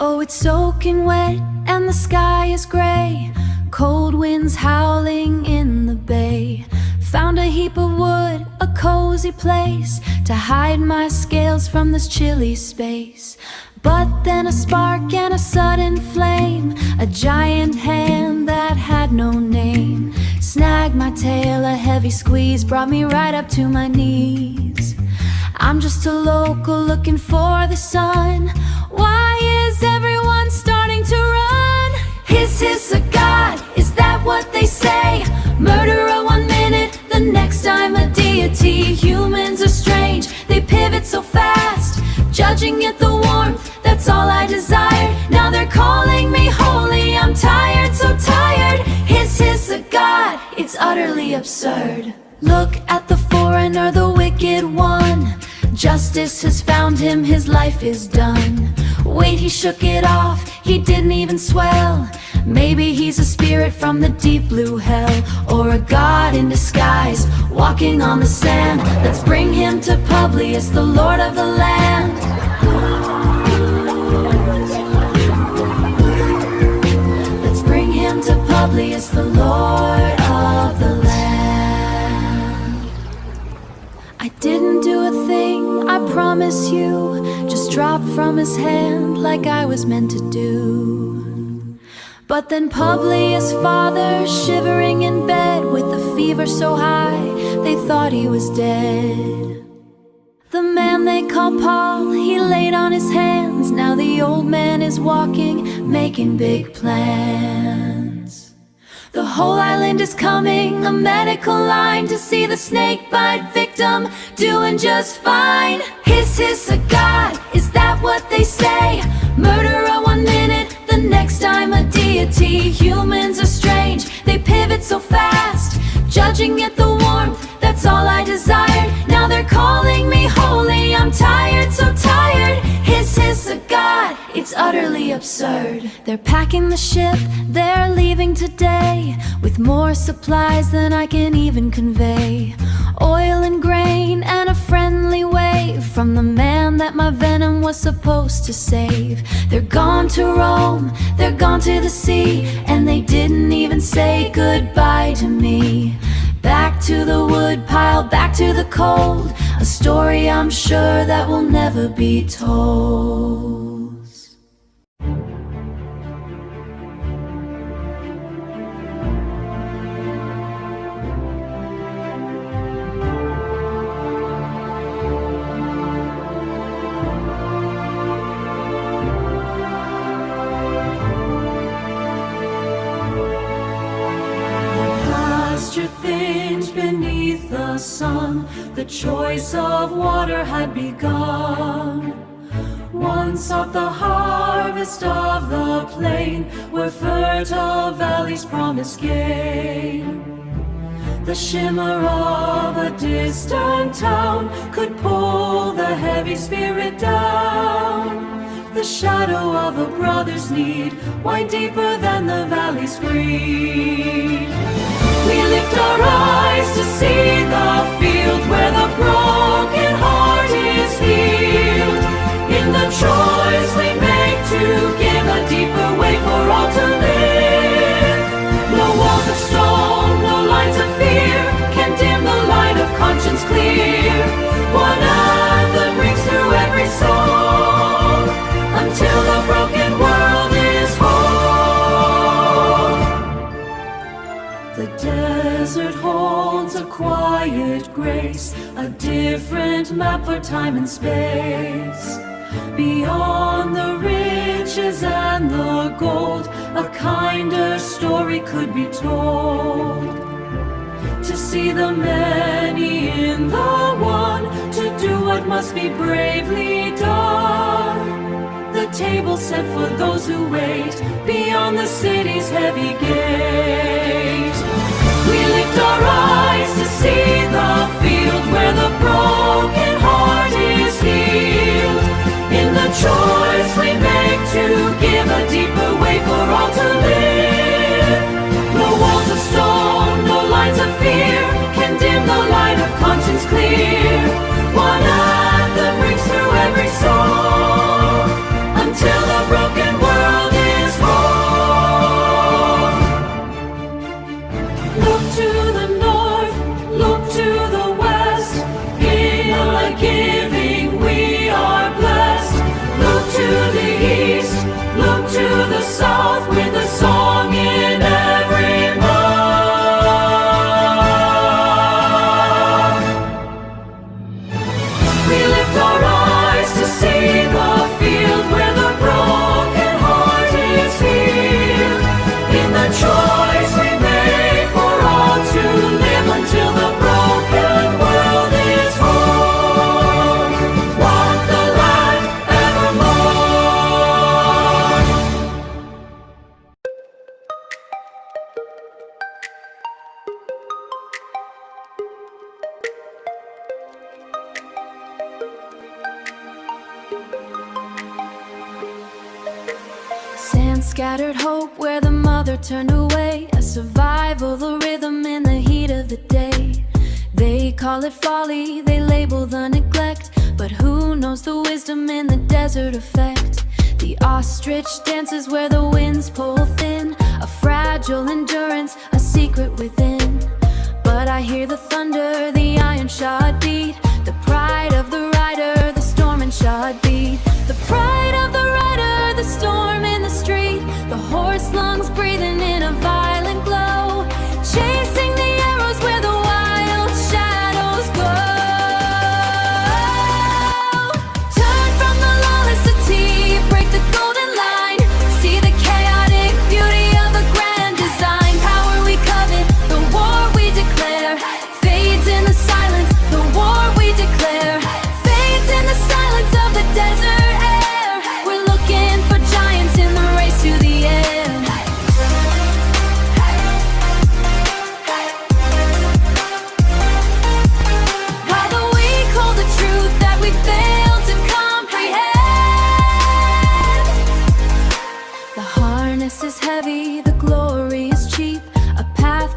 Oh, it's soaking wet and the sky is gray, cold winds howling in the bay. Found a heap of wood, a cozy place to hide my scales from this chilly space. But then a spark and a sudden flame, a giant hand that had no name, snagged my tail, a heavy squeeze brought me right up to my knees. I'm just a local looking for the sun. Why is everyone starting to run? Hiss a god, is that what they say? Murderer 1 minute, the next time a deity. Humans are strange, they pivot so fast, judging at the warmth, that's all I desired. Now they're calling me holy, I'm tired, so tired. Hiss a god, it's utterly absurd. Look at the foreigner, the wicked one. Justice has found him, his life is done. Wait, he shook it off, he didn't even swell. Maybe he's a spirit from the deep blue hell, or a god in disguise, walking on the sand. Let's bring him to Publius, the lord of the land. Let's bring him to Publius, the lord of the land. I didn't do a thing, I promise you, just dropped from his hand like I was meant to do. But then Publius' father, shivering in bed with a fever so high, they thought he was dead. The man they call Paul, he laid on his hands. Now the old man is walking, making big plans. The whole island is coming, a medical line, to see the snake bite victim doing just fine. Hiss a god, is that what they say? Murderer 1 minute, the next time a deity. Humans are strange, they pivot so fast, judging at the warmth, that's all I desired. Now they're calling me holy, I'm tired, so tired. Hiss a god, it's utterly absurd. They're packing the ship, they're leaving today, with more supplies than I can even convey. Oil and grain and a friendly wave from the man that my venom was supposed to save. They're gone to Rome, they're gone to the sea, and they didn't even say goodbye to me. Back to the wood pile, back to the cold, a story I'm sure that will never be told. Thinned beneath the sun, the choice of water had begun. One sought the harvest of the plain, where fertile valleys promise gain. The shimmer of a distant town could pull the heavy spirit down. The shadow of a brother's need, wide deeper than the valley's greed. We lift our eyes to see the field where the broken heart is healed. In the choice we make to give a deeper way for all to live. No walls of stone, no lines of fear can dim the light of conscience clear. One anthem rings through every song until the broken world is whole. The desert holds a quiet grace, a different map for time and space. Beyond the riches and the gold, a kinder story could be told. To see the many in the one, to do what must be bravely done. The table set for those who wait beyond the city's heavy gate. We lift our eyes to see the field where the broken heart is healed. In the choice we make to give a deeper way for all to live. No walls of stone, no lines of fear can dim the light of conscience clear. One anthem rings through every song until the broken scattered hope where the mother turned away. A survival, the rhythm in the heat of the day. They call it folly, they label the neglect, but who knows the wisdom in the desert effect? The ostrich dances where the winds pull thin, a fragile endurance, a secret within. But I hear the thunder, the iron shod beat, the pride of the rider, the storm and shod beat. The pride of the rider, the storm in the street, the horse lungs breathing in a violent glow, chasing the arrows where the wild shadows go. Turn from the lawless city, break the golden line, see the chaotic beauty of a grand design. Power we covet, the war we declare, fades in the silence, the war we declare, fades in the silence of the desert.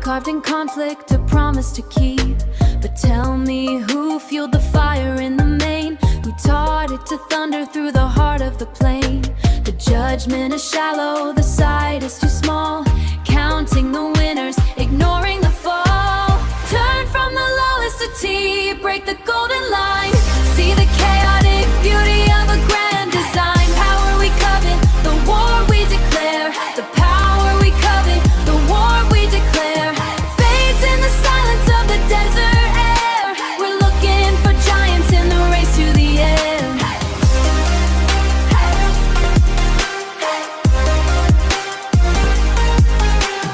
Carved in conflict, a promise to keep. But tell me, who fueled the fire in the main? Who taught it to thunder through the heart of the plain? The judgment is shallow, the sight is too small, counting the winners, ignoring the fall. Turn from the lawless city, break the golden line, see the chaotic beauty of a grand design. Power we covet, the war we declare, the power we covet, the war we declare, fades in the silence of the desert air. We're looking for giants in the race to the end.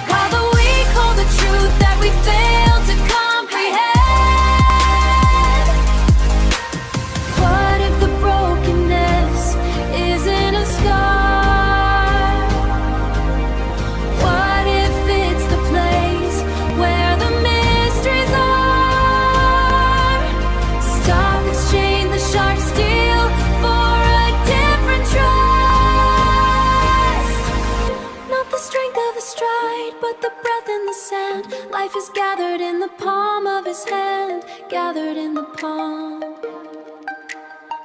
While the weak hold the truth that we fail to comprehend. What if the brokenness isn't a scar? What if it's the place where the mysteries are? Stop, exchange the sharp steel for a different trust. Not the strength of the stride, but the breath in the sand. Life is gathered in the palm of his hand, gathered in the palm,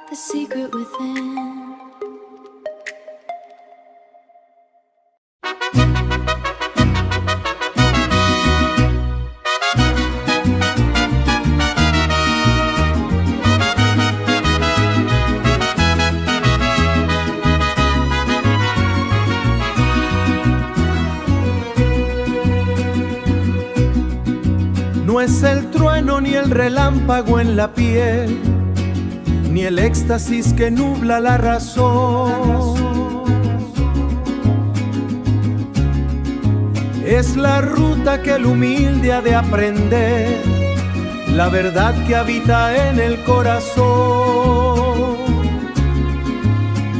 the secret within. No es el trueno ni el relámpago en la piel, ni el éxtasis que nubla la razón. Es la ruta que el humilde ha de aprender, la verdad que habita en el corazón.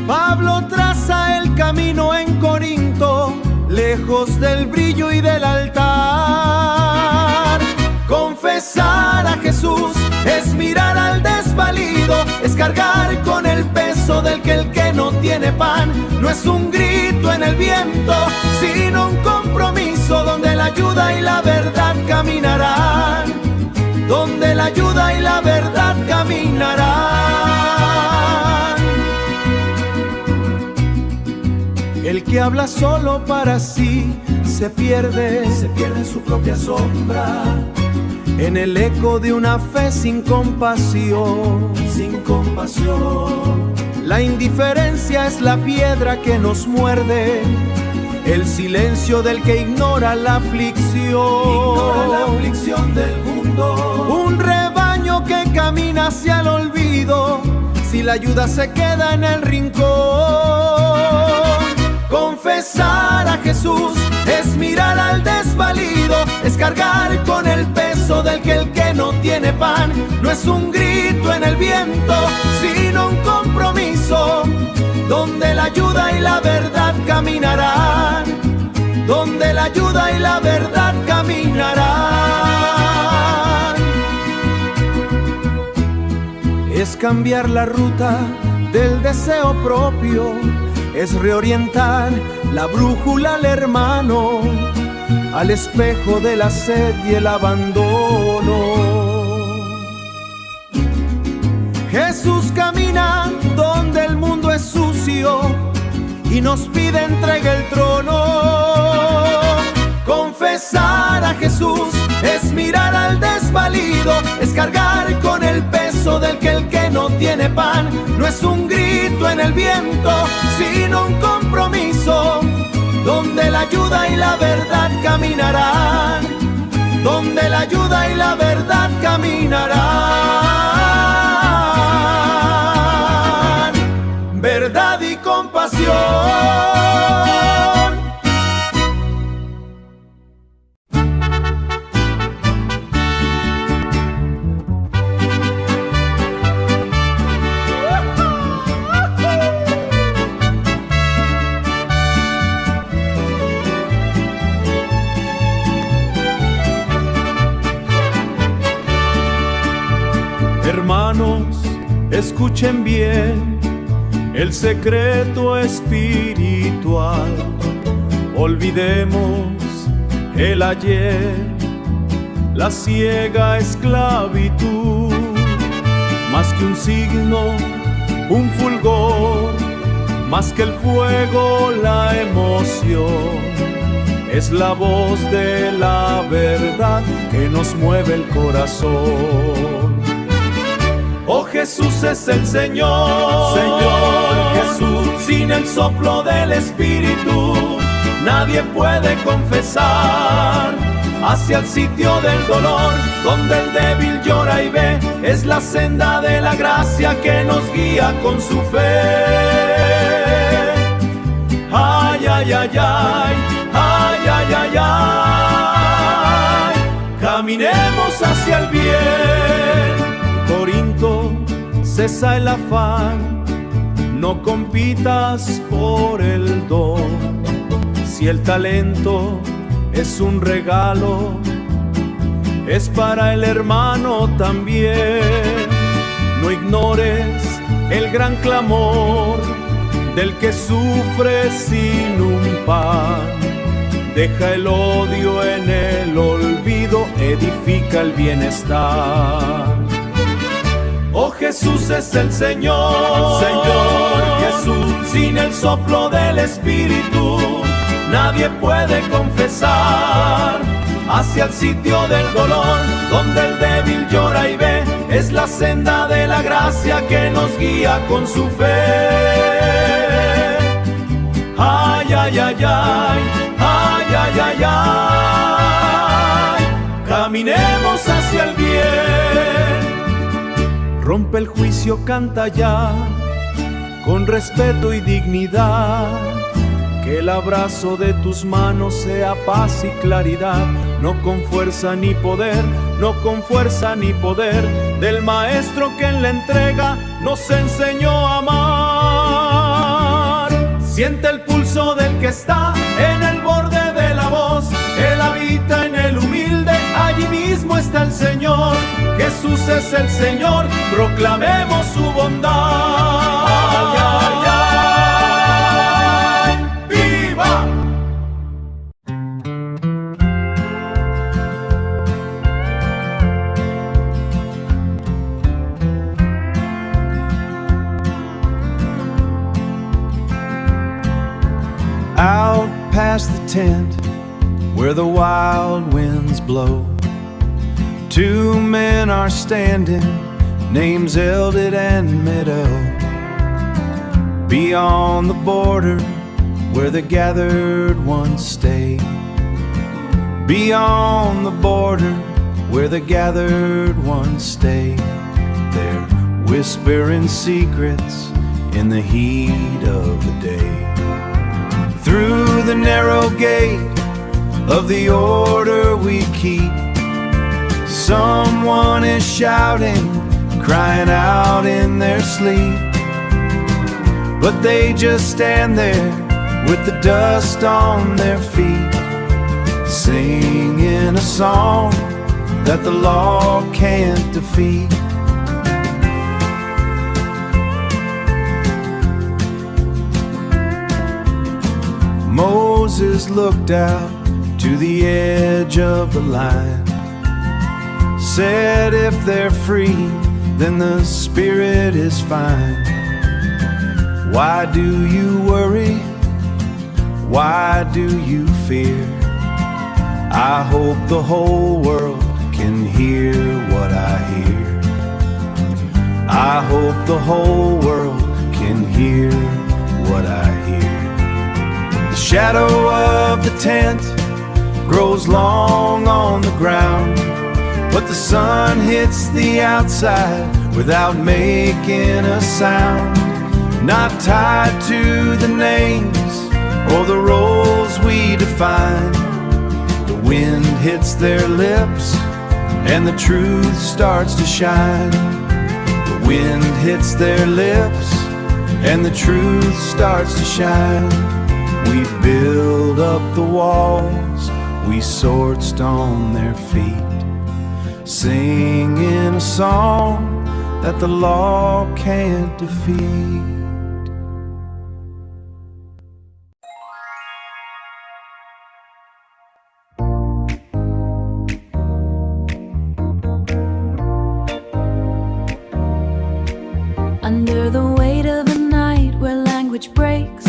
Pablo traza el camino en Corinto, lejos del brillo y del altar. Confesar a Jesús es mirar al desvalido, es cargar con el peso del que el que no tiene pan. No es un grito en el viento, sino un compromiso donde la ayuda y la verdad caminarán, donde la ayuda y la verdad caminarán. El que habla solo para sí se pierde en su propia sombra, en el eco de una fe sin compasión, sin compasión. La indiferencia es la piedra que nos muerde, el silencio del que ignora la aflicción del mundo. Un rebaño que camina hacia el olvido, si la ayuda se queda en el rincón. Confesar a Jesús es mirar al desvalido, es cargar con el peso del que el que no tiene pan. No es un grito en el viento, sino un compromiso, donde la ayuda y la verdad caminarán, donde la ayuda y la verdad caminarán. Es cambiar la ruta del deseo propio, es reorientar la brújula al hermano, al espejo de la sed y el abandono. Jesús camina donde el mundo es sucio y nos pide entregue el trono. Confesar a Jesús es mirar al desvalido, es cargar con el peso del que el que no tiene pan. No es un grito en el viento, sino un compromiso, donde la ayuda y la verdad caminarán, donde la ayuda y la verdad caminarán. Verdad y compasión. Hermanos, escuchen bien el secreto espiritual. Olvidemos el ayer, la ciega esclavitud. Más que un signo, un fulgor, más que el fuego, la emoción. Es la voz de la verdad que nos mueve el corazón. Oh, Jesús es el Señor, Señor Jesús. Sin el soplo del Espíritu nadie puede confesar. Hacia el sitio del dolor, donde el débil llora y ve, es la senda de la gracia que nos guía con su fe. Ay, ay, ay, ay, ay, ay, ay, ay. Caminemos hacia el bien. Corinto, cesa el afán, no compitas por el don. Si el talento es un regalo, es para el hermano también. No ignores el gran clamor del que sufre sin un pan. Deja el odio en el olvido, edifica el bienestar. Oh, Jesús es el Señor, Señor Jesús. Sin el soplo del Espíritu nadie puede confesar. Hacia el sitio del dolor, donde el débil llora y ve, es la senda de la gracia que nos guía con su fe. Ay, ay, ay, ay, ay, ay, ay, ay. Caminemos hacia el bien. Rompe el juicio, canta ya, con respeto y dignidad. Que el abrazo de tus manos sea paz y claridad. No con fuerza ni poder, no con fuerza ni poder, del maestro que en la entrega nos enseñó a amar. Siente el pulso del que está en el borde de la voz. Él habita en el humilde, allí mismo está el Señor. Jesús es el Señor, proclamemos su bondad. Ay, ay, ay, ¡viva! Out past the tent, where the wild winds blow, two men are standing, names Eldad and Meadow. Beyond the border, where the gathered ones stay. Beyond the border, where the gathered ones stay. They're whispering secrets in the heat of the day. Through the narrow gate of the order we keep, someone is shouting, crying out in their sleep. But they just stand there with the dust on their feet, singing a song that the law can't defeat. Moses looked out to the edge of the line, said if they're free, then the spirit is fine. Why do you worry? Why do you fear? I hope the whole world can hear what I hear. I hope the whole world can hear what I hear. The shadow of the tent grows long on the ground, but the sun hits the outside without making a sound. Not tied to the names or the roles we define. The wind hits their lips and the truth starts to shine. The wind hits their lips and the truth starts to shine. We build up the walls, we sword stone their feet, singing a song that the law can't defeat. Under the weight of a night where language breaks,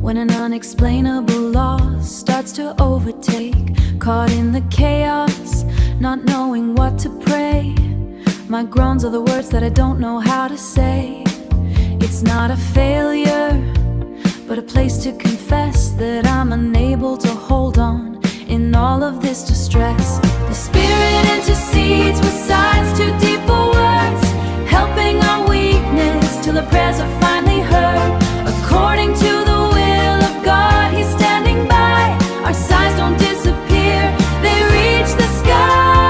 when an unexplainable loss starts to overtake, caught in the chaos, not knowing what to pray. My groans are the words that I don't know how to say. It's not a failure, but a place to confess that I'm unable to hold on in all of this distress. The Spirit intercedes with sighs too deep for words, helping our weakness till the prayers are finally heard. According to the will of God, He's standing by. Our sighs don't disappear, they reach the sky.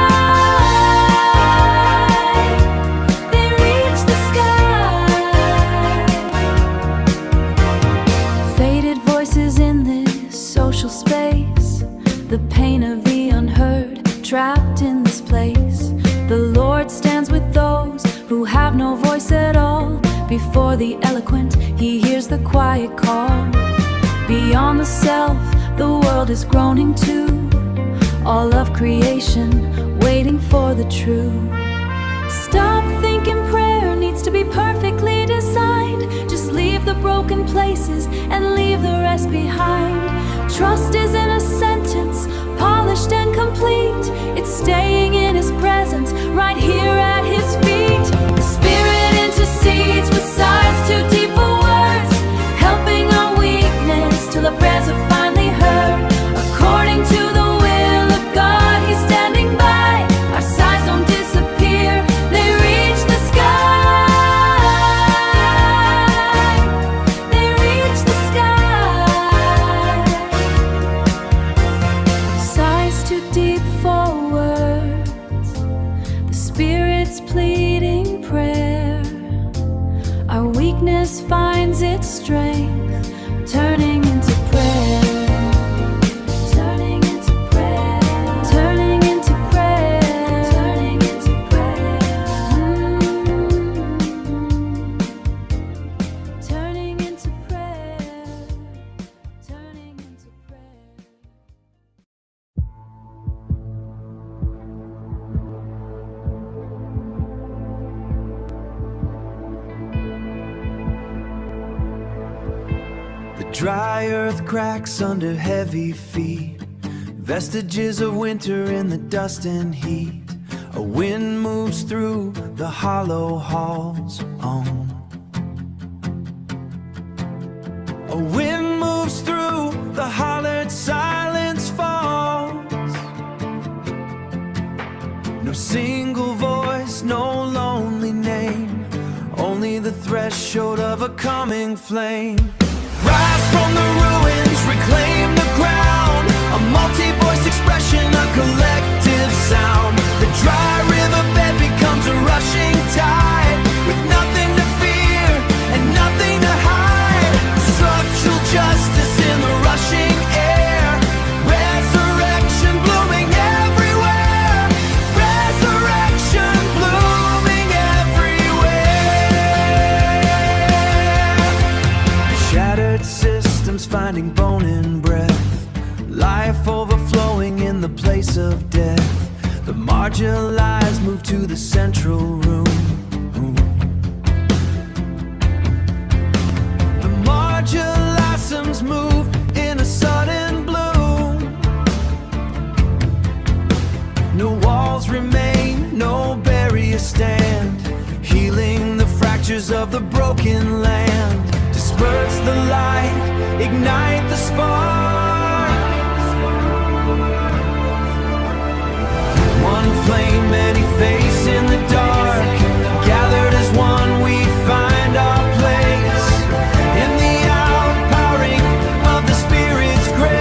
They reach the sky. Faded voices in this social space, the pain of the unheard, trapped in this place. The Lord stands with those who have no voice at all. Before the eloquent, He hears the quiet call. Beyond the self, the world is groaning too. All of creation waiting for the true. Stop thinking prayer needs to be perfectly designed. Just leave the broken places and leave the rest behind. Trust isn't a sentence, polished and complete. It's staying in His presence, right here at His feet. The Spirit intercedes with sighs too deep for words, helping our weakness till the prayers are finally heard. According to the will of God, He's standing by. Our sighs don't disappear, they reach the sky. They reach the sky. Sighs too deep for words, the Spirit's pleading prayer. Our weakness finds its strength, turning into prayer. Turning into prayer. Turning into prayer. Turning into prayer. Turning into prayer. Turning into prayer. The dry earth cracks under heavy feet, vestiges of winter in the dust and heat. A wind moves through the hollow halls on. A wind moves through the hollered silence falls. No single voice, no lonely name, only the threshold of a coming flame. Rise from the ruins, reclaim the ground. A multi-voice expression, a collective sound. The dry riverbed becomes a rushing tide, with nothing to fear and nothing to hide. Structural justice in the rushing air. Resurrection blooming everywhere. Resurrection blooming everywhere. systems finding bone and breath, life overflowing in the place of death. The marginalized move to the central room. The marginalized move in a sudden bloom. No walls remain, no barriers stand, healing the fractures of the broken land. Disperse the light, ignite the spark. One flame, many face in the dark. Gathered as one, we find our place in the outpouring of the Spirit's grace.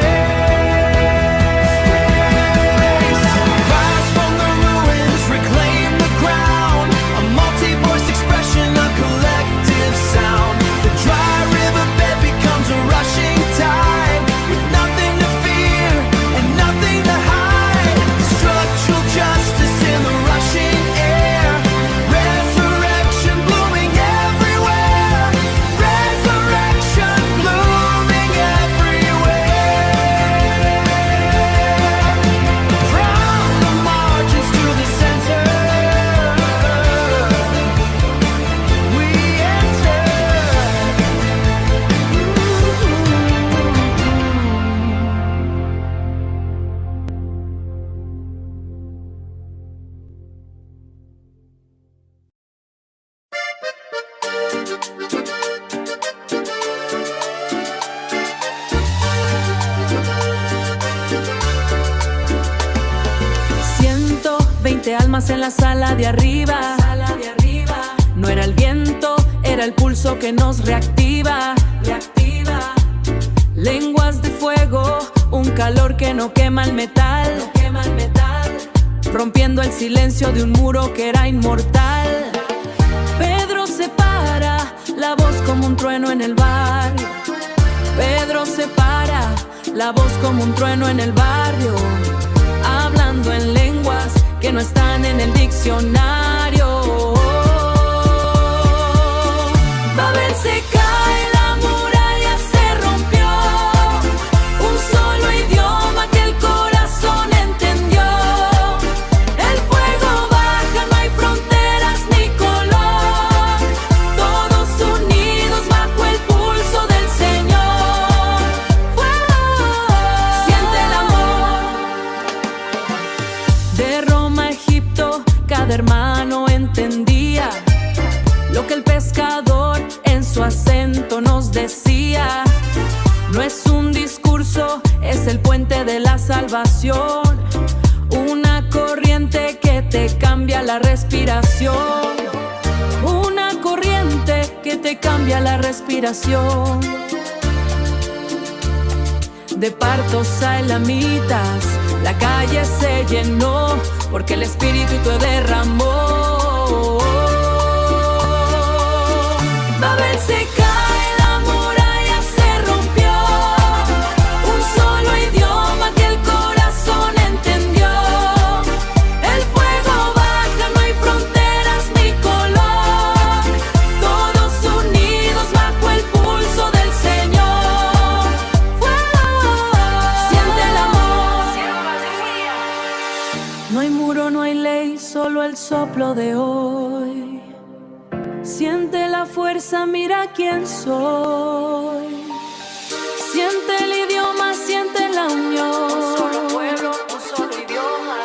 Rise from the ruins, reclaim the ground. A multi-voiced expression, a collective sound. The dry riverbed becomes a rushing tide, with nothing to fear and nothing to hide. Structural justice in the rushing air. Resurrection blooming everywhere. Resurrection blooming everywhere. From the margins to the center, we enter. Siento 20 almas en la sala de arriba. No era el viento, era el pulso que nos reactiva. Lenguas de fuego, un calor que no quema el metal. Rompiendo el silencio de un muro que era inmortal. Pedro se para, la voz como un trueno en el barrio. Pedro se para, la voz como un trueno en el barrio. Hablando en lenguas que no están en el diccionario. Babel se cae, la muralla se rompió. Un solo idioma que el corazón entendió. El fuego baja, no hay fronteras ni color. Todos unidos bajo el pulso del Señor. Fuego. Siente el amor. De Roma a Egipto, cada hermano entendía lo que el pescador en su acento nos decía. No es un discurso, es el puente de la salvación. Una corriente que te cambia la respiración. Una corriente que te cambia la respiración. De partos a elamitas, la calle se llenó porque el Espíritu te derramó. Babel se cae, la muralla se rompió. Un solo idioma que el corazón entendió. El fuego baja, no hay fronteras ni color. Todos unidos bajo el pulso del Señor. Fuego. Siente el amor. No hay muro, no hay ley, solo el soplo de hoy. Siente la fuerza, mira quién soy. Siente el idioma, siente la unión. Un solo pueblo, un solo idioma.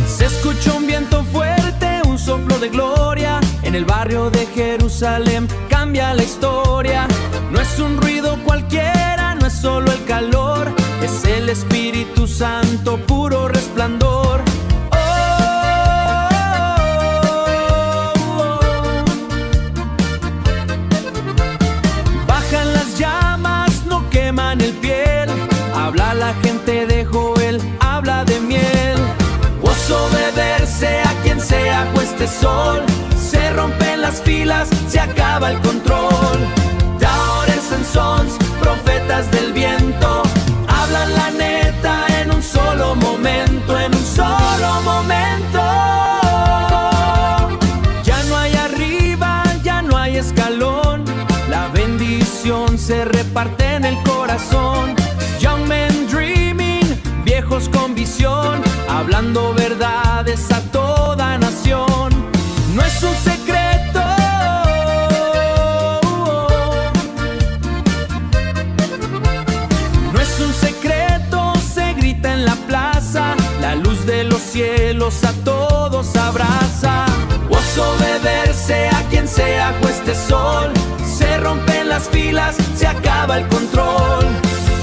Se escuchó un viento fuerte, un soplo de gloria. En el barrio de Jerusalén cambia la historia. No es un ruido cualquiera, no es solo el calor, es el Espíritu Santo, puro resplandor. Oh, oh, oh. Bajan las llamas, no queman el piel. Habla la gente de Joel, habla de miel. Obedecerse a quien sea este sol. Se rompen las filas, se acaba el control. Daughters and sons, profetas corazón. Young men dreaming, viejos con visión, hablando verdades a toda nación. No es un secreto, no es un secreto, se grita en la plaza, la luz de los cielos a todos abraza. Obedecerse a quien sea este sol, se rompen las filas, se acaba el control.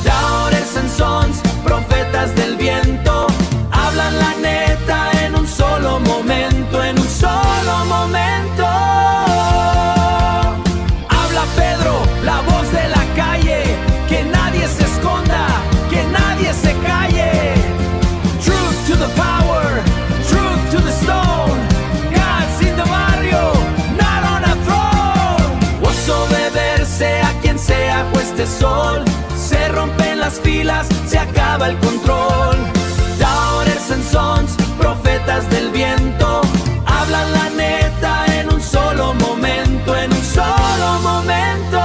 Daughters and sons, profetas del viento, hablan la neta en un solo momento, en un solo momento. Habla Pedro, la voz de la calle, que nadie se esconda, que nadie se calle. Truth to the power, truth to the stone. God's in the barrio, not on a throne. Obedecerse a quien sea este sol, se rompen las filas, se acaba el control. Daughters and sons, profetas del viento, hablan la neta en un solo momento, en un solo momento.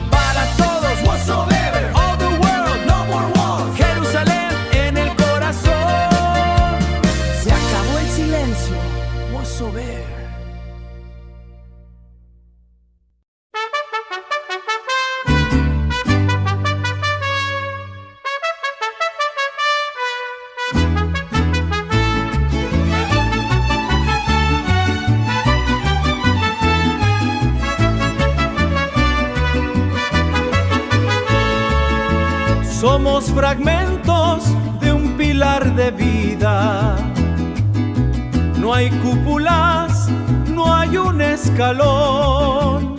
Para todos, whatsoever, all the world, no more walls. Jerusalén en el corazón. Se acabó el silencio, whatsoever. Somos fragmentos de un pilar de vida. No hay cúpulas, no hay un escalón.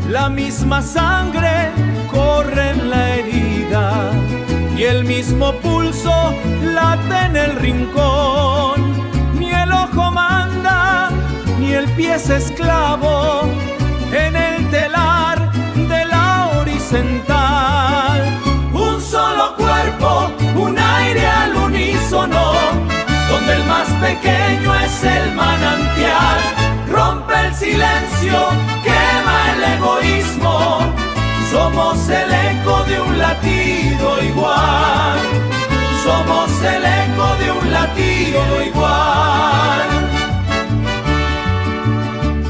La misma sangre corre en la herida y el mismo pulso late en el rincón. Ni el ojo manda, ni el pie es esclavo en el telar de la horizontal. Un solo cuerpo, un aire al unísono, donde el más pequeño es el manantial. Rompe el silencio, quema el egoísmo, somos el eco de un latido igual. Somos el eco de un latido igual.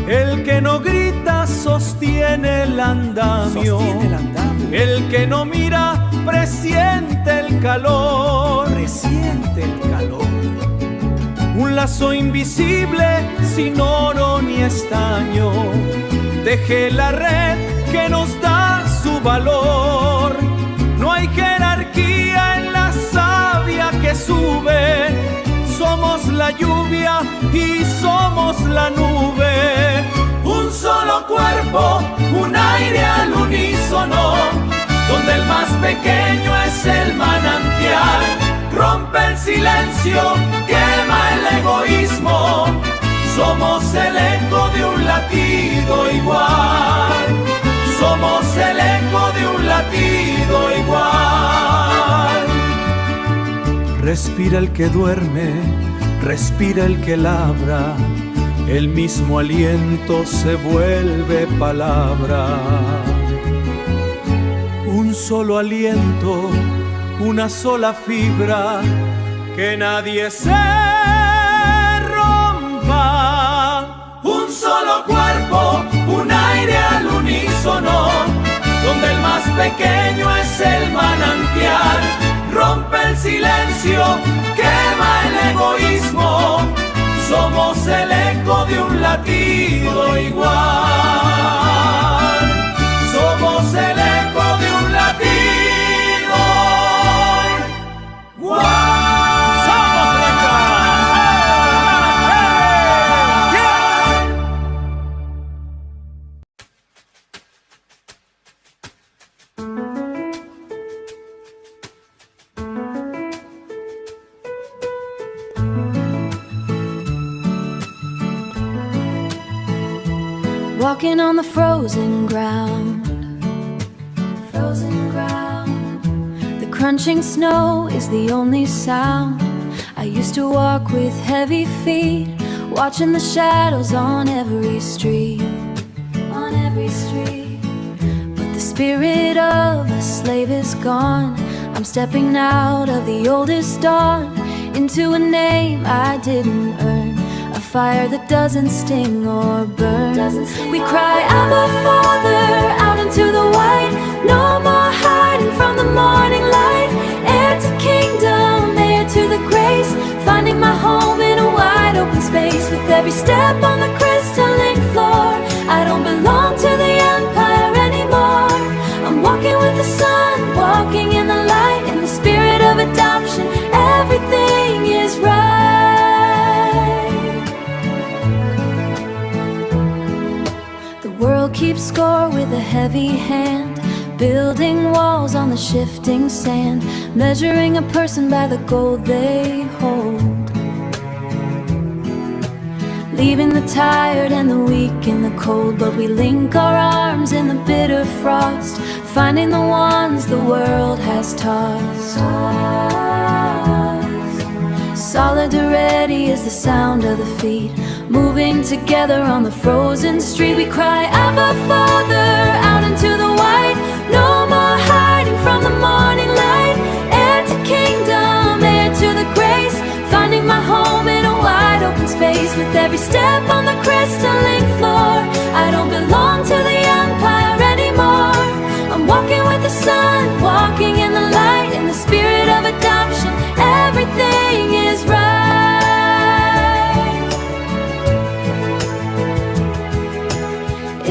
El que no grita sostiene el andamio. El que no mira presiente el calor. Un lazo invisible sin oro ni estaño teje la red que nos da su valor. No hay jerarquía en la savia que sube. Somos la lluvia y somos la nube. Un solo cuerpo, un aire al unísono, donde el más pequeño es el manantial. Rompe el silencio, quema el egoísmo, somos el eco de un latido igual. Somos el eco de un latido igual. Respira el que duerme, respira el que labra, el mismo aliento se vuelve palabra. Un solo aliento, una sola fibra, que nadie se rompa. Un solo cuerpo, un aire al unísono, donde el más pequeño es el manantial. Rompe el silencio, quema el egoísmo, somos el eco de un latido igual. Somos el eco de un latido igual. Walking on the frozen ground, frozen ground. The crunching snow is the only sound. I used to walk with heavy feet, watching the shadows on every street, on every street. spirit of a slave is gone. I'm stepping out of the oldest dawn into a name I didn't earn, a fire that doesn't sting or burn. We cry, Abba, Father, out into the white. No more hiding from the morning light. Heir to kingdom, heir to the grace, finding my home in a wide open space. With every step on the crystalline floor, I don't belong to the empire anymore. I'm walking with the sun, walking in the light, in the spirit of adoption. Everything is right. The world keeps score with a heavy hand, building walls on the shifting sand, measuring a person by the gold they hold, leaving the tired and the weak in the cold. But we link our arms in the bitter frost, finding the ones the world has tossed. Solidarity is the sound of the feet, moving together on the frozen street. We cry, Abba, Father, out into the white. No more hiding from the morning light. Heir to kingdom, heir to the grace, finding my home in a wide open space. With every step on the crystalline floor, I don't belong to the empire anymore. I'm walking with the sun, walking in the light, in the spirit of adoption. Everything is right.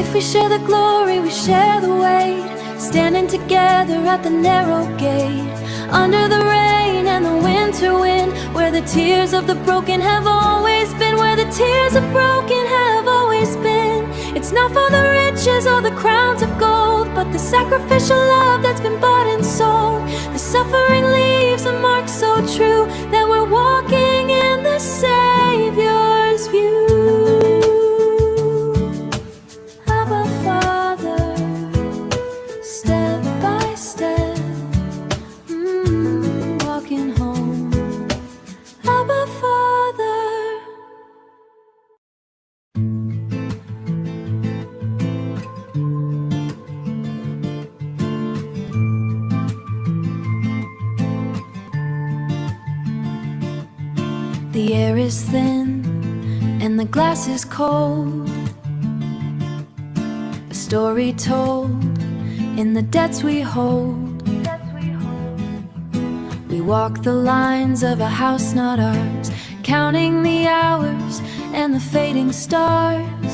If we share the glory, we share the weight, standing together at the narrow gate, under the rain and the winter wind, where the tears of the broken have always been, where the tears of broken have always been. It's not for the riches or the crowns of gold, but the sacrificial love that's been bought and sold. The suffering leaves a mark so true that we're walking in the Savior's view. Abba, Father, step by step, walking home. Abba, Father. The air is thin and the glass is cold, a story told in the debts we hold. We walk the lines of a house not ours, counting the hours and the fading stars.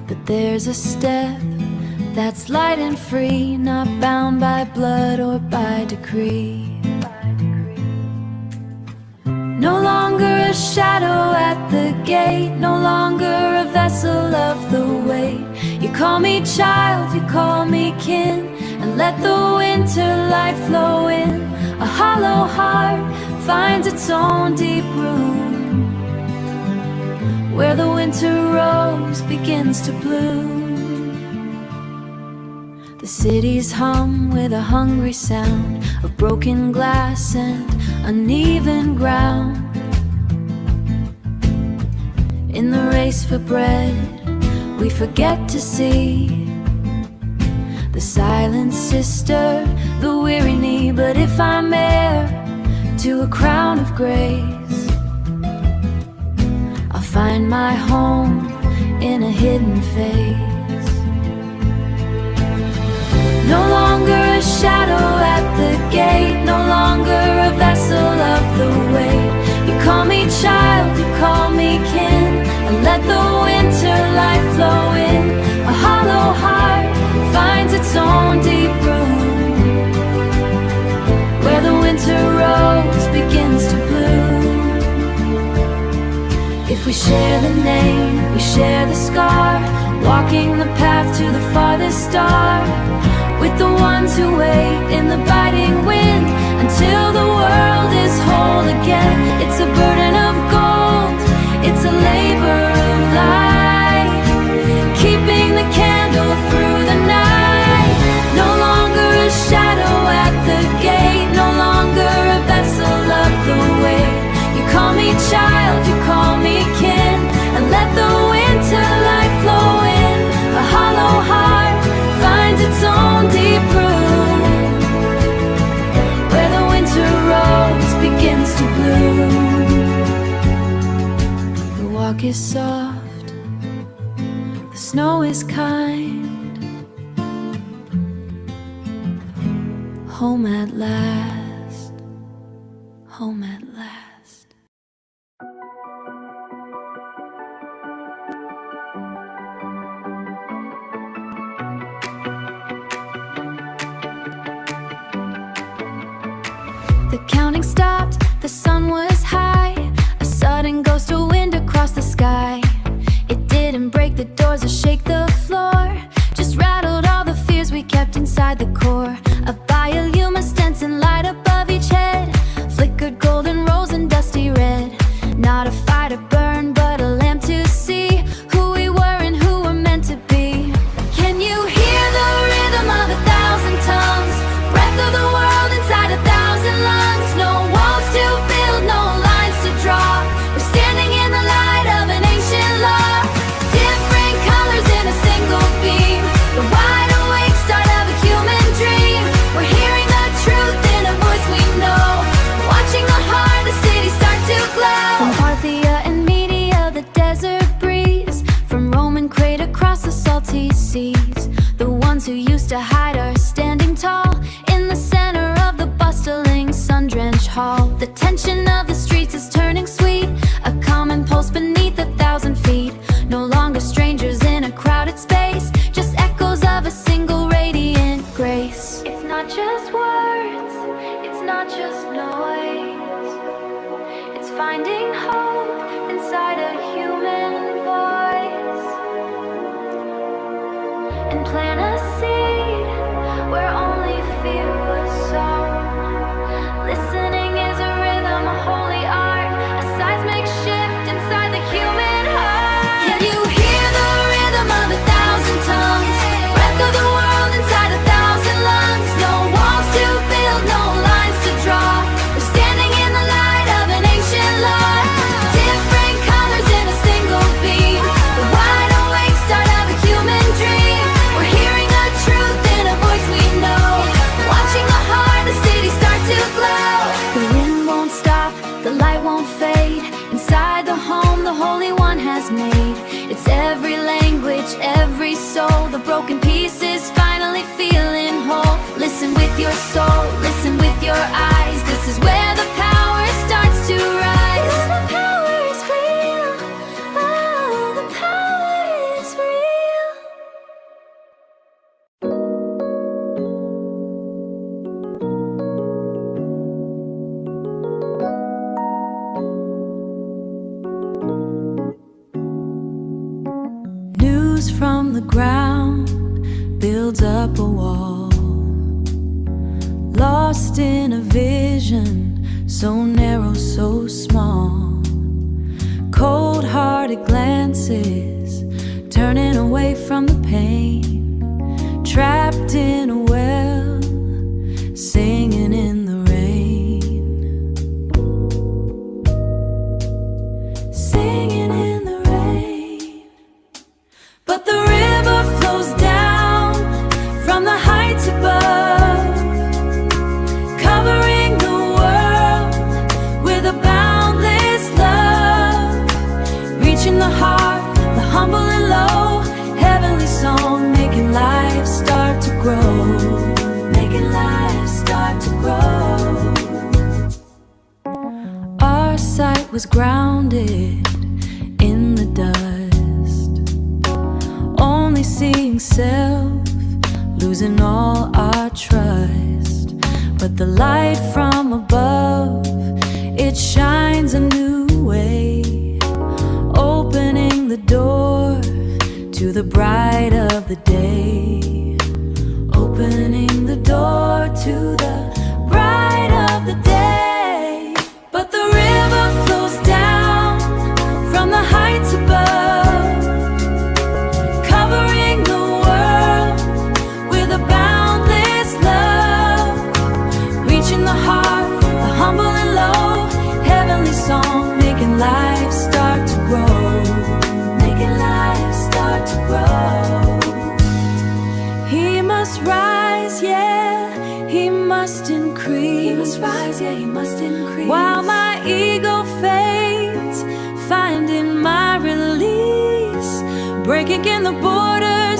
But there's a step that's light and free, not bound by blood or by decree. No longer a shadow at the gate, no longer a vessel of the weight. You call me child, you call me kin, and let the winter light flow in. A hollow heart finds its own deep room, where the winter rose begins to bloom. The cities hum with a hungry sound of broken glass and uneven ground. In the race for bread, we forget to see the silent sister, the weary knee. But if I'm heir to a crown of grace, I'll find my home in a hidden face. No longer a shadow at the gate, no longer a vessel of the weight. You call me child, you call me kin, and let the winter light flow in. A hollow heart finds its own deep room, where the winter rose begins to bloom. If we share the name, we share the scar, walking the path to the farthest star, with the ones who wait in the biting wind until the world is whole again. It's a burden of gold, it's a labor of light, keeping the candle through the night. No longer a shadow at the gate, no longer a vessel of the weight. You call me child, you call me kin, and let the winter light flow in. A hollow heart was kind. Home at last, home at last. The counting stopped, the sun was high. A sudden ghost of wind across the sky. It didn't break the doors or shake the floor, just rattled all the fears we kept inside the core. A bioluminescent light above each head, flickered golden rose and dusty red. Not a fire to burn, but a lamp to see who we were and who we're meant to be. Can you hear the rhythm of 1,000 tongues? Breath of the world inside 1,000 lungs. No walls to build, no lines to draw. We're standing in the light of an ancient law. Different colors in a single beam. The wide awake start of a human dream. We're hearing the truth in a voice we know. Watching the heart, the city start to glow. From Parthia and Media, the desert breeze. From Roman Crete across the salty seas. The ones who used to hide are standing tall in the center of the bustling, sun-drenched hall. The tension of the streets is turning sweet, a common pulse beneath 1,000 feet. No longer strangers in a crowded space, just echoes of a single radiant grace. It's not just words, it's not just noise. It's finding hope inside a human voice. And plant a seed where only fear was sown. Listening is a rhythm, a holy art, a seismic shift inside the human heart. Can you hear the rhythm of 1,000 tongues? Breath of the world inside 1,000 lungs. No walls to build, no lines to draw. We're standing in the light of an ancient law. Different colors in a single beam. The wide awake start of a human dream. We're hearing the truth in a voice we know. Watching the heart, the city start to glow. The wind won't stop, the light won't fade. Inside the home the Holy One has made. It's every language, every soul. The broken pieces finally feeling whole. Listen with your soul, listen with your eyes. This is where the power starts to rise. The power is real, oh, the power is real. News from the ground builds up a wall. Lost in a vision, so narrow, so small. Cold-hearted glances, turning away from the pain. Trapped in a well, singing in the rain. Singing in the rain. But the river flows down from the heights above, covering the world with a boundless love. Reaching the heart, the humble and low. Heavenly song, making life start to grow. Making life start to grow. Our sight was grounded in the dust, only seeing self, losing all our trust. But the light from above, it shines a new way, opening the door to the bright of the day. Opening the door to the bright of the day. But the river flows down from the heights above, covering the world with a boundless love. Reaching the heart, the humble and low. Heavenly song, making life start to grow. Making life start to grow. He must rise, yeah, he must increase. He must rise, yeah, he must increase. While my ego fades, finding my release. Breaking in the borders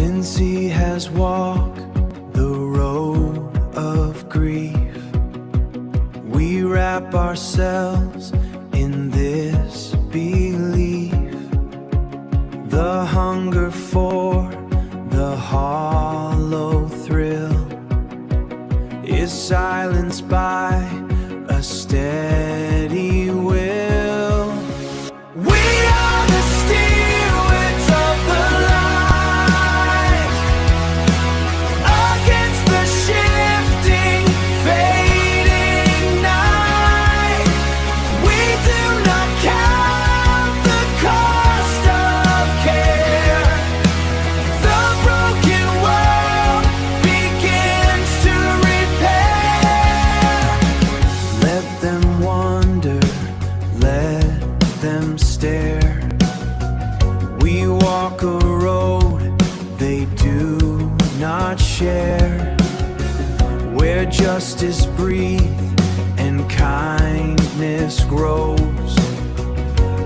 Since he has walked the road of grief, we wrap ourselves in this belief. The hunger for the hollow thrill is silenced by a steady will. We are the stewards of the light, against the shifting, fading night. We do not count the cost of care. The broken world begins to repair. Let them wonder, let them stare. We walk a road they do not share, where justice breathes and kindness grows,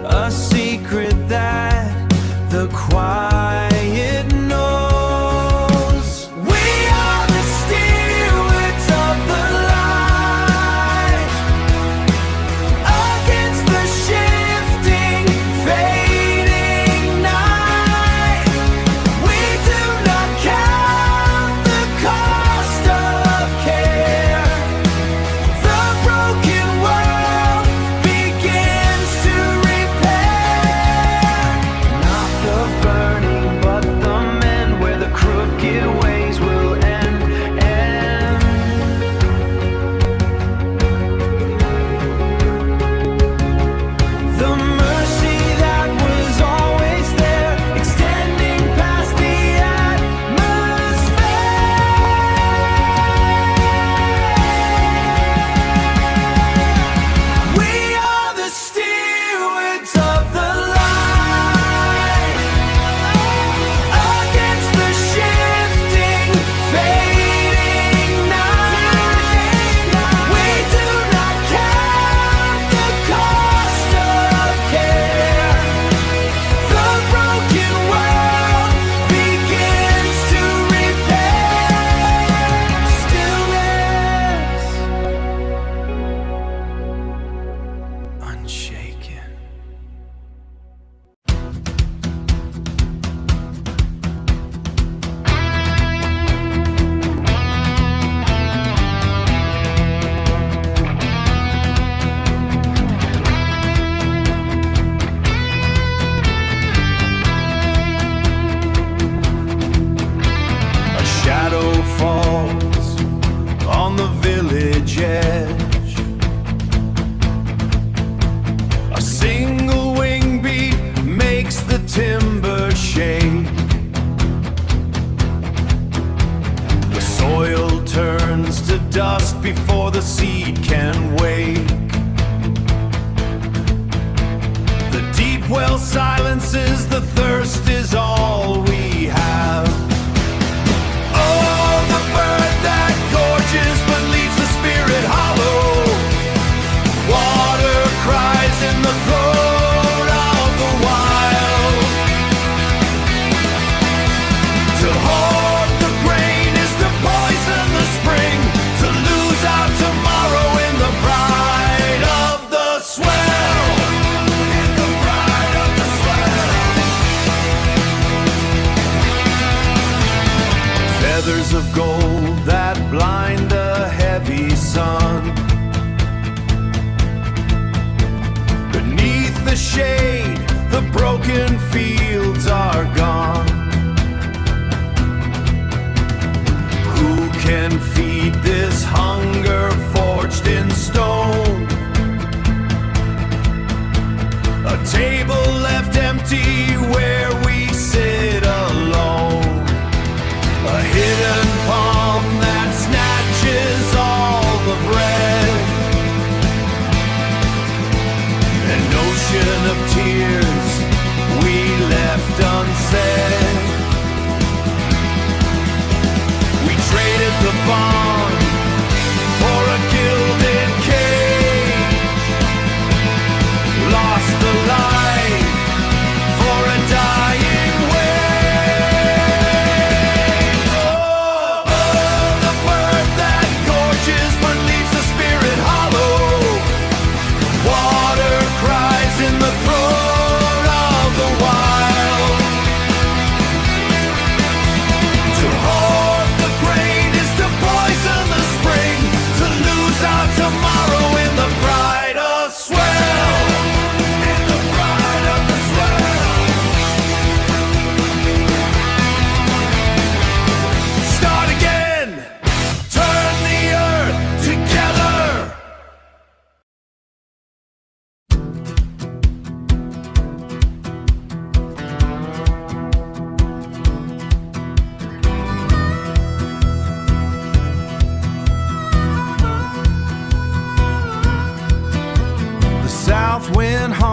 a secret that the quiet knows. We are the stewards of the light, against the shifting, fading night. We do not count the cost of care. The broken world begins to repair. Not the burning, but the men, where the crooked ways will end. The mercy that was always there, extending past the atmosphere. We are the stewards of the light, against the shifting, fading night. We do not count the cost of care. The broken world begins to repair. Stillness, unshaken. A shadow falls on the village edge. A single wing beat makes the timber shake. The soil turns to dust before the seed can wake. The deep well silences the thirst is all we have. Oh, the bird that gorges but leaves the spirit hollow. Water cries in the throat of the wild. To hoard the grain is to poison the spring, to lose our tomorrow in the pride of the swell. In the pride of the swell. Feathers of gold that blind the heavy sun. Beneath the shade, the broken fields are gone. Who can feed this hunger forged in stone? A table left empty where we sit alone. A hidden palm that snatches all the bread. An ocean of tears we left unsaid. We traded the bond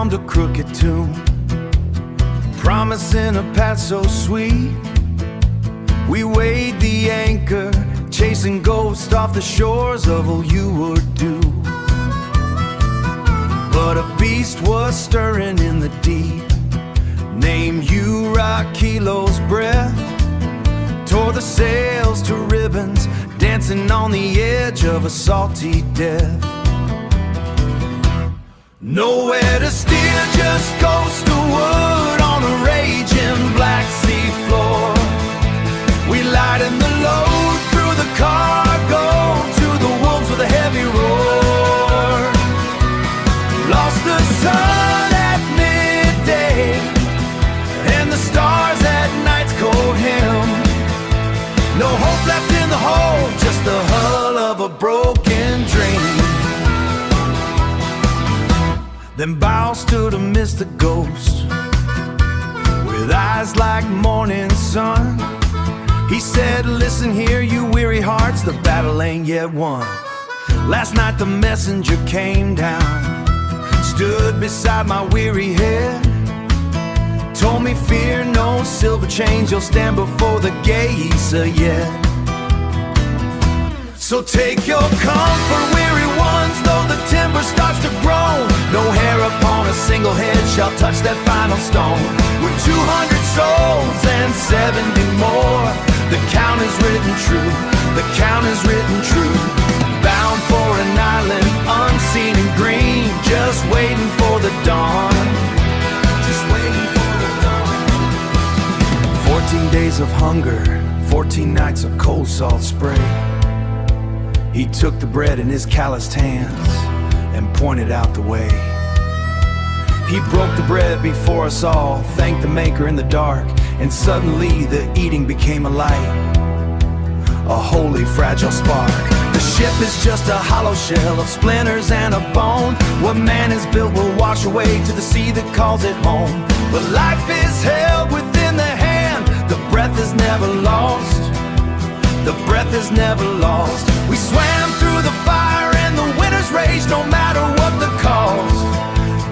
embalmed a crooked tomb, promising a path so sweet. We weighed the anchor, chasing ghosts off the shores of old Uadu. But a beast was stirring in the deep, named Urakilo's breath, tore the sails to ribbons, dancing on the edge of a salty death. Nowhere to steer, just ghost of wood on a raging Black Sea floor. We lighten the load through the cargo to the wolves with a heavy roar. Lost the sun at midday and the stars at night's cold hymn. No hope left in the hold, just the hull of a broken dream. Then Bow stood amidst the ghosts, with eyes like morning sun. He said, listen here, you weary hearts, the battle ain't yet won. Last night the messenger came down, stood beside my weary head, told me fear no silver chains, you'll stand before the gates yet. So take your comfort, weary ones, though the timber starts to groan. No hair upon a single head shall touch that final stone. With 200 souls and 70 more, the count is written true, the count is written true. Bound for an island unseen and green, just waiting for the dawn, just waiting for the dawn. 14 days of hunger, 14 nights of cold salt spray. He took the bread in his calloused hands and pointed out the way. He broke the bread before us all, thanked the maker in the dark, and suddenly the eating became a light, a holy fragile spark. The ship is just a hollow shell of splinters and a bone. What man has built will wash away to the sea that calls it home. But life is held within the hand, the breath is never lost, the breath is never lost. We swam through the fire and the winter's rage, no matter what the cost.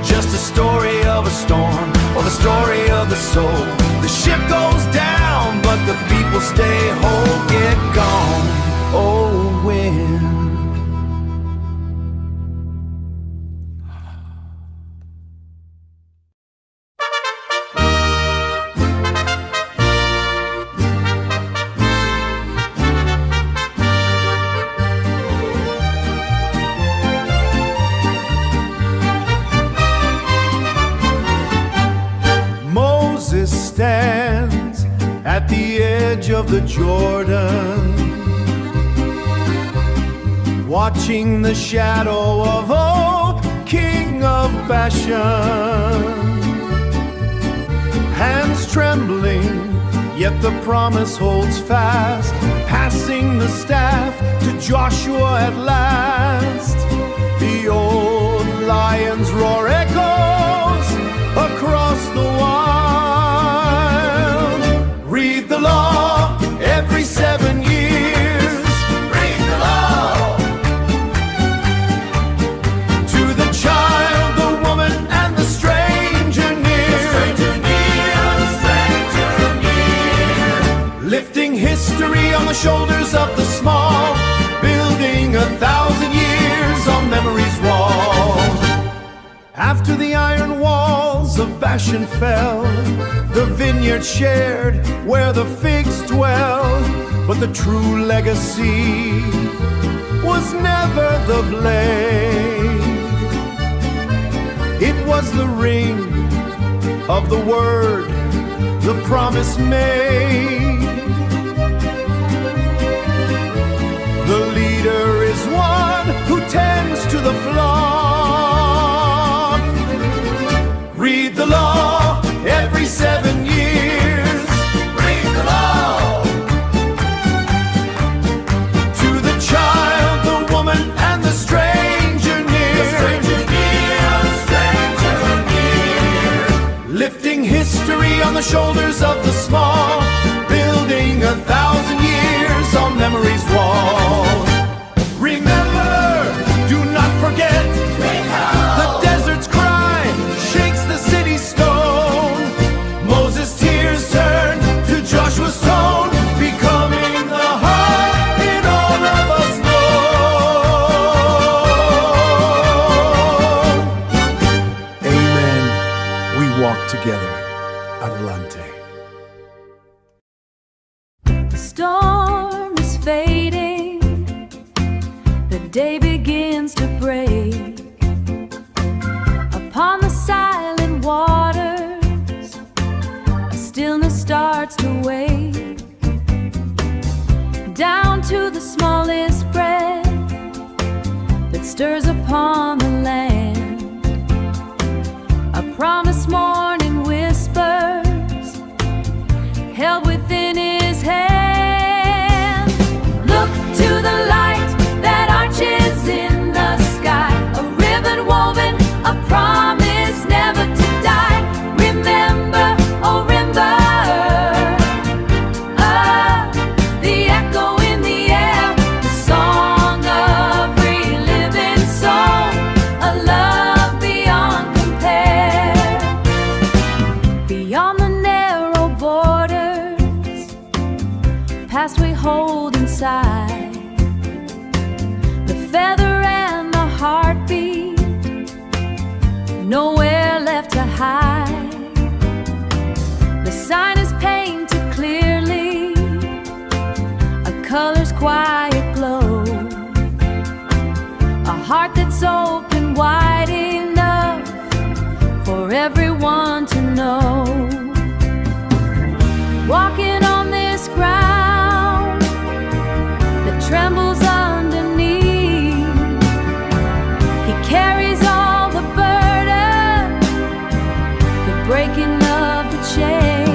Just a story of a storm, or the story of the soul. The ship goes down, but the people stay whole. Get gone, oh wind. Stands at the edge of the Jordan, watching the shadow of Og, king of Bashan. Hands trembling, yet the promise holds fast, passing the staff to Joshua at last. The old lion's roar echoes across the wild. Read the law every 7 years. Read the law. To the child, the woman, and the stranger near. The stranger near, the stranger near. Lifting history on the shoulders of the small, building 1,000 years on memory's wall. After the iron walls of Bashan fell, the vineyard shared where the figs dwell. But the true legacy was never the blade. It was the ring of the word, the promise made. The leader is one who tends to the flock. Read the law every 7 years. Read the law. To the child, the woman, and the stranger near. The stranger near, the stranger near. Lifting history on the shoulders of the small, building 1,000 years on memory's wall. Remember, do not forget, the desert's cry, shake day begins to break upon the silent waters, a stillness starts to wake down to the smallest breath that stirs upon the land. A promise morning whispers, held within his hand. Look to the light that arches in the sky, a ribbon woven, a promise never to die. Remember, oh remember, the echo in the air, the song of reliving soul, a love beyond compare. Beyond the narrow borders, past we hold inside, the feather and the heartbeat, nowhere left to hide. The sign is painted clearly, a color's quiet glow, a heart that's open wide enough for everyone to know. Walking on this ground that trembles underneath, he carries all the burden, the breaking of the chain.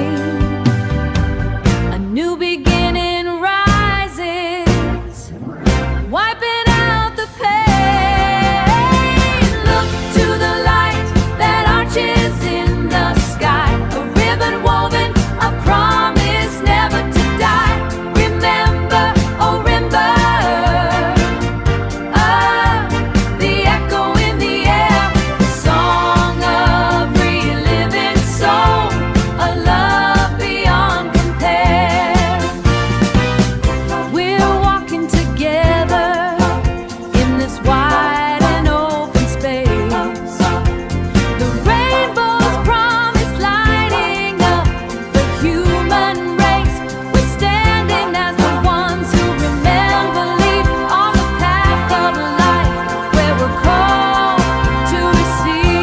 A new beginning rises, wiping out the pain. Look to the light that arches in the sky, a ribbon woven, a promise never to die. Remember, oh remember, the echo in the air, the song of reliving soul, a love beyond compare. We're walking together in this wide and open space, the rainbow's promise lighting up the human race. We're standing as the ones who remember, lead on the path of life where we're called to receive.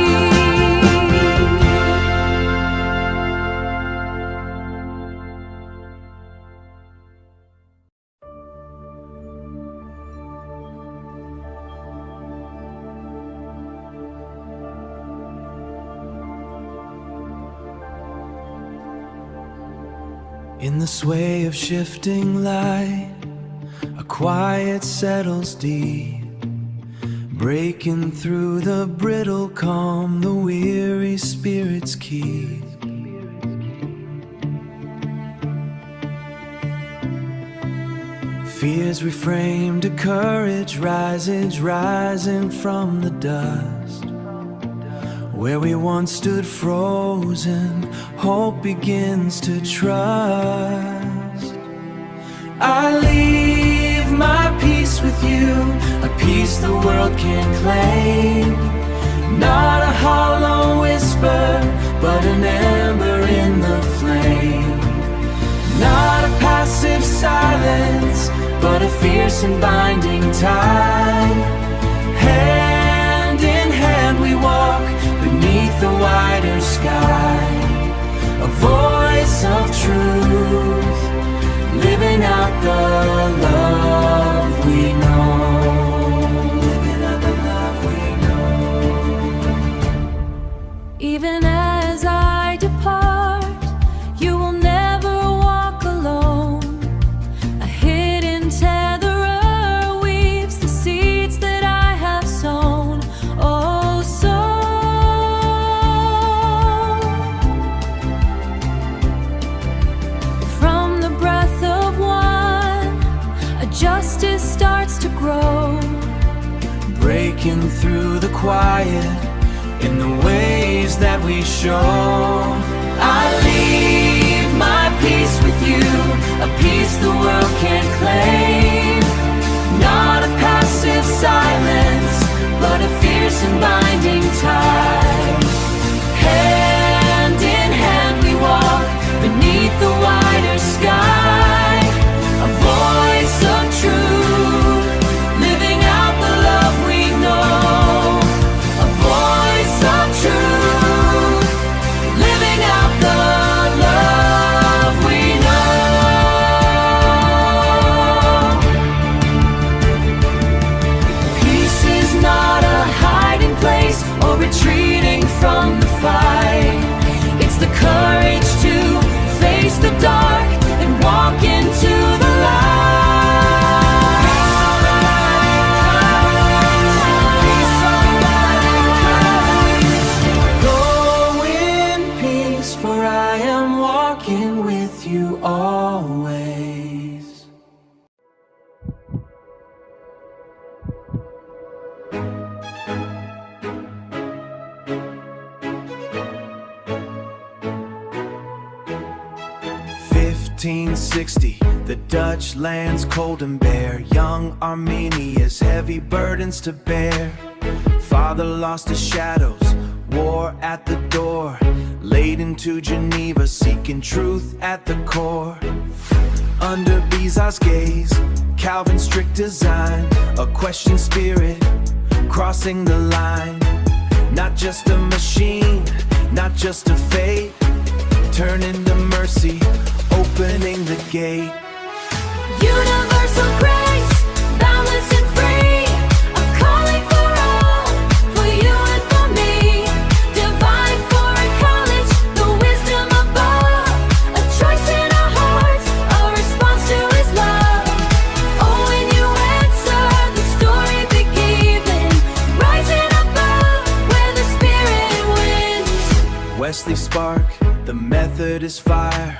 In the sway of shifting light, a quiet settles deep, breaking through the brittle calm the weary spirits keep. Fears reframed to courage rises, rising from the dust. Where we once stood frozen, hope begins to trust. I leave my peace with you, a peace the world can't claim. Not a hollow whisper, but an ember in the flame. Not a passive silence, but a fierce and binding tide. Hand in hand we walk beneath the wider sky, a voice of truth, living out the love we know. Living out the love we know. Even as I depart, you will never walk alone. A hidden tetherer weaves the seeds that I have sown. Oh, so from the breath of one, a justice starts to grow, Breaking through the quiet in the ways that we show. I leave my peace with you, a peace the world can't claim. Not a passive silence, but a fierce and binding tide. Hand in hand we walk beneath the wider sky, a voice of truth, living out the 1560, the Dutch lands cold and bare. Young Armenia's heavy burdens to bear. Father lost his shadows, war at the door. Laden to Geneva, seeking truth at the core. Under Bizar's gaze, Calvin's strict design, a questioned spirit crossing the line. Not just a machine, not just a fate, turning to mercy, opening the gate. Universal grace, boundless and free, a calling for all, for you and for me. Divine foreign college, the wisdom above, a choice in our hearts, a response to His love. Oh, when you answer, the story be given, rising above, where the Spirit wins. Wesley spark, the Methodist fire,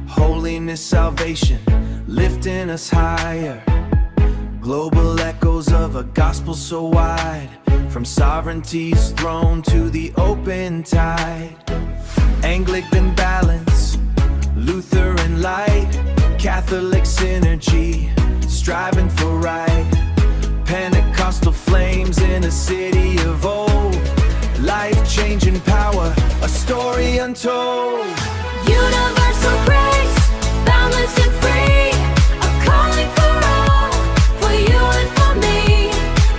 holiness, salvation, lifting us higher. Global echoes of a gospel so wide, from sovereignty's throne to the open tide. Anglican balance, Lutheran light, Catholic synergy, striving for right. Pentecostal flames in a city of old, life-changing power, a story untold. Universal grace, boundless and free, a calling for all, for you and for me.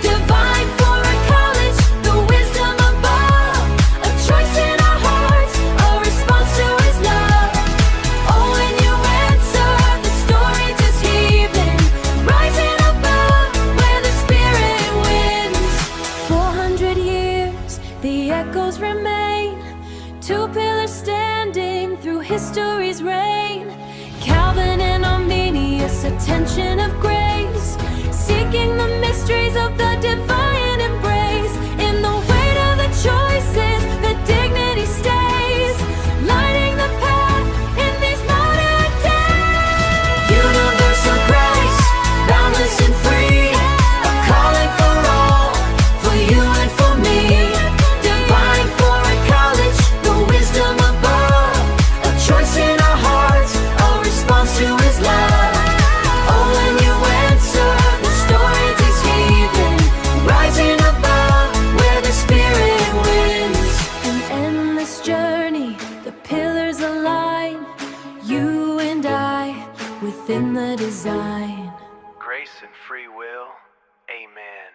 Divine foreign college, the wisdom above, a choice in our hearts, a response to His love. Oh, when you answer, the story just heaving, rising above, where the Spirit wins. 400 years, the echoes remain, two pillars standing through history's reign. Calvin and Arminius, a tension of grace, seeking the mysteries of the divine embrace. In the weight of the choices, the dignity stays, lighting the path in these modern days. Universal grace, boundless and free, a calling for all, for you and for me. Divine foreign college, the wisdom above, a choice in our hearts, a response to His love. Oh, when you answer, the story is heaving, rising above, where the Spirit wins. An endless journey, the pillars align, you and I, within the design. Grace and free will, amen.